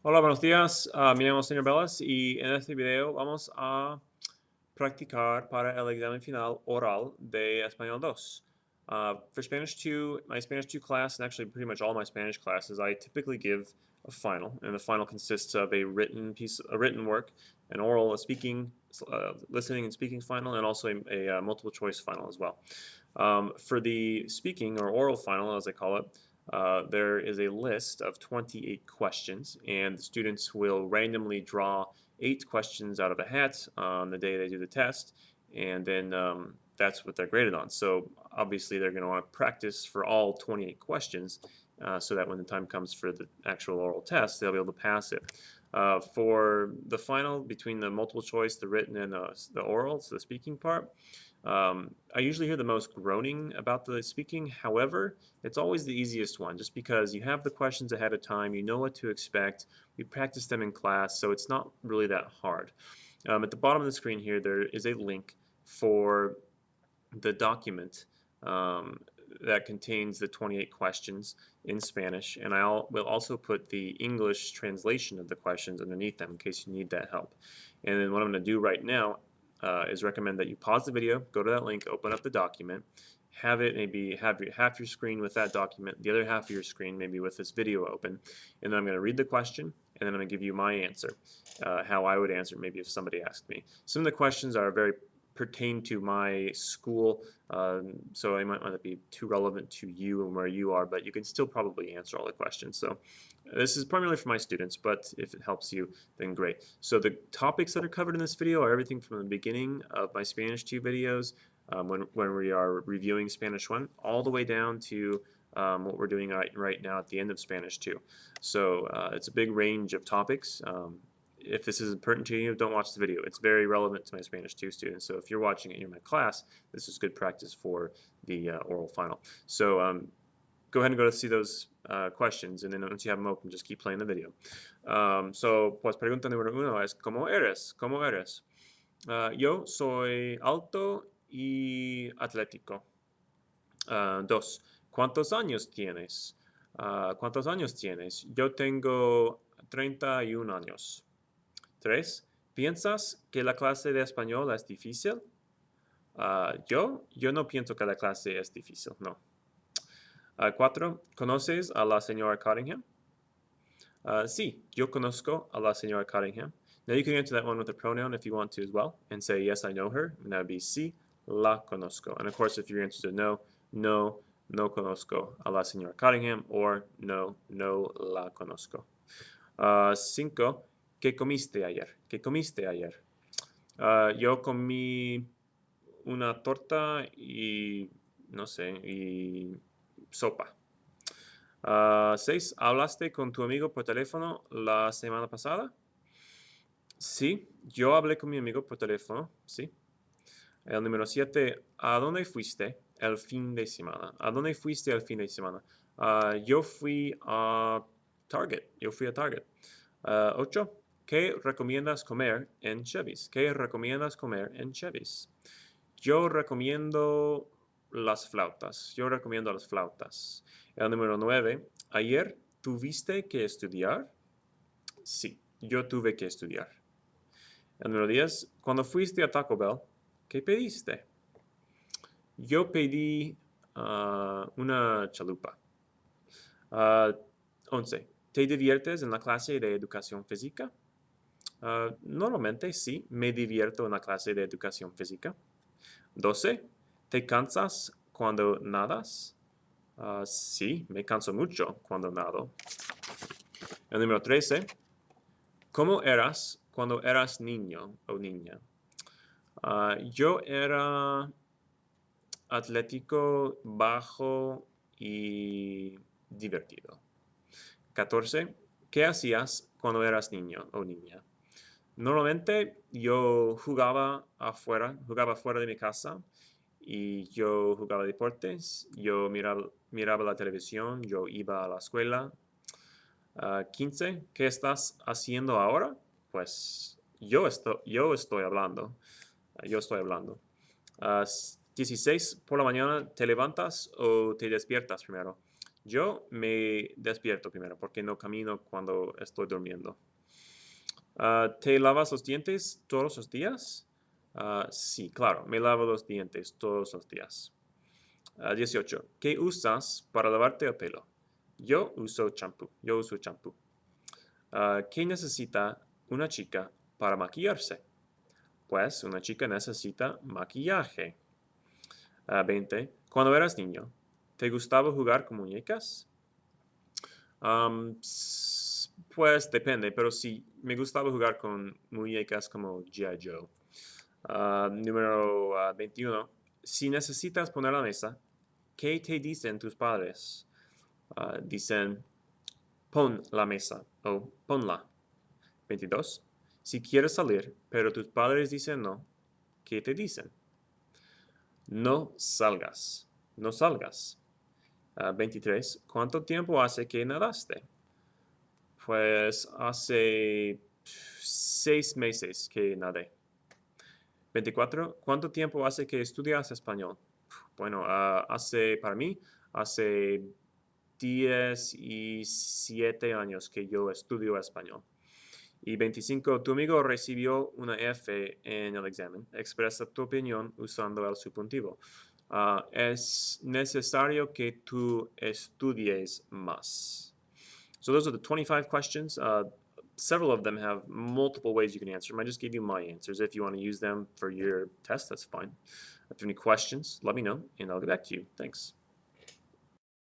Hola, buenos días. Me llamo Señor Velas y en este video vamos a practicar para el examen final oral de Español 2. For Spanish 2, my Spanish 2 class, and actually pretty much all my Spanish classes, I typically give a final, and the final consists of a written work, an oral, a speaking, listening and speaking final, and also a multiple choice final as well. For the speaking or oral final, as I call it, there is a list of 28 questions, and the students will randomly draw 8 questions out of a hat on the day they do the test, and then that's what they're graded on. So obviously, they're going to want to practice for all 28 questions so that when the time comes for the actual oral test, they'll be able to pass it. For the final, between the multiple choice, the written, and the oral, so the speaking part, I usually hear the most groaning about the speaking. However, it's always the easiest one just because you have the questions ahead of time, you know what to expect, we practice them in class, so it's not really that hard. At the bottom of the screen here, there is a link for the document that contains the 28 questions in Spanish, and will also put the English translation of the questions underneath them in case you need that help. And then what I'm going to do right now is recommend that you pause the video, go to that link, open up the document, have it maybe have half your screen with that document, the other half of your screen maybe with this video open, and then I'm going to read the question, and then I'm going to give you my answer, how I would answer maybe if somebody asked me. Some of the questions are very pertain to my school, so I might not be too relevant to you and where you are, but you can still probably answer all the questions. So this is primarily for my students, but if it helps you, then great. So the topics that are covered in this video are everything from the beginning of my Spanish 2 videos, when we are reviewing Spanish 1, all the way down to what we're doing right now at the end of Spanish 2. So it's a big range of topics. If this isn't pertinent to you, don't watch the video. It's very relevant to my Spanish 2 students. So if you're watching it in my class, this is good practice for the oral final. So go ahead and go to see those questions, and then once you have them open, just keep playing the video. So, pues pregunta número 1 es, ¿cómo eres? ¿Cómo eres? Yo soy alto y atlético. 2. ¿Cuántos años tienes? ¿Cuántos años tienes? Yo tengo 31 años. 3. ¿Piensas que la clase de español es difícil? Yo no pienso que la clase es difícil, no. 4. ¿Conoces a la señora Cottingham? Sí, yo conozco a la señora Cottingham. Now you can answer that one with a pronoun if you want to as well, and say, yes, I know her, and that would be sí, la conozco. And of course, if your answer is no, no conozco a la señora Cottingham, or no la conozco. 5. ¿Qué comiste ayer? ¿Qué comiste ayer? Yo comí una torta y, no sé, y sopa. 6. ¿Hablaste con tu amigo por teléfono la semana pasada? Sí, yo hablé con mi amigo por teléfono, sí. El número 7. ¿A dónde fuiste el fin de semana? ¿A dónde fuiste el fin de semana? Yo fui a Target. 8. ¿Qué recomiendas comer en Chevy's? ¿Qué recomiendas comer en Chevy's? Yo recomiendo las flautas. El número 9. ¿Ayer tuviste que estudiar? Sí, yo tuve que estudiar. El número 10. Cuando fuiste a Taco Bell, ¿qué pediste? Yo pedí una chalupa. 11. ¿Te diviertes en la clase de educación física? Normalmente sí, me divierto en la clase de educación física. 12. ¿Te cansas cuando nadas? Sí, me canso mucho cuando nado. El número 13. ¿Cómo eras cuando eras niño o niña? Yo era atlético, bajo y divertido. 14. ¿Qué hacías cuando eras niño o niña? Normalmente yo jugaba fuera de mi casa, y yo jugaba deportes, yo miraba la televisión, yo iba a la escuela. 15. ¿Qué estás haciendo ahora? Pues yo estoy hablando. 16. ¿Por la mañana te levantas o te despiertas primero? Yo me despierto primero porque no camino cuando estoy durmiendo. ¿Te lavas los dientes todos los días? Sí, claro, me lavo los dientes todos los días. 18. ¿Qué usas para lavarte el pelo? Yo uso champú. Yo uso champú. ¿Qué necesita una chica para maquillarse? Pues una chica necesita maquillaje. 20. Cuando eras niño, ¿te gustaba jugar con muñecas? Pues depende, pero sí, me gustaba jugar con muñecas como G.I. Joe. Número 21. Si necesitas poner la mesa, ¿qué te dicen tus padres? Dicen, pon la mesa o ponla. 22. Si quieres salir, pero tus padres dicen no, ¿qué te dicen? No salgas, no salgas. 23. ¿Cuánto tiempo hace que nadaste? Pues hace 6 meses que nadé. 24. ¿Cuánto tiempo hace que estudias español? Bueno, para mí, hace 17 años que yo estudio español. Y 25. Tu amigo recibió una F en el examen. Expresa tu opinión usando el subjuntivo. Es necesario que tú estudies más. So those are the 25 questions. Several of them have multiple ways you can answer them. I just gave you my answers. If you want to use them for your test, that's fine. If you have any questions, let me know, and I'll get back to you. Thanks.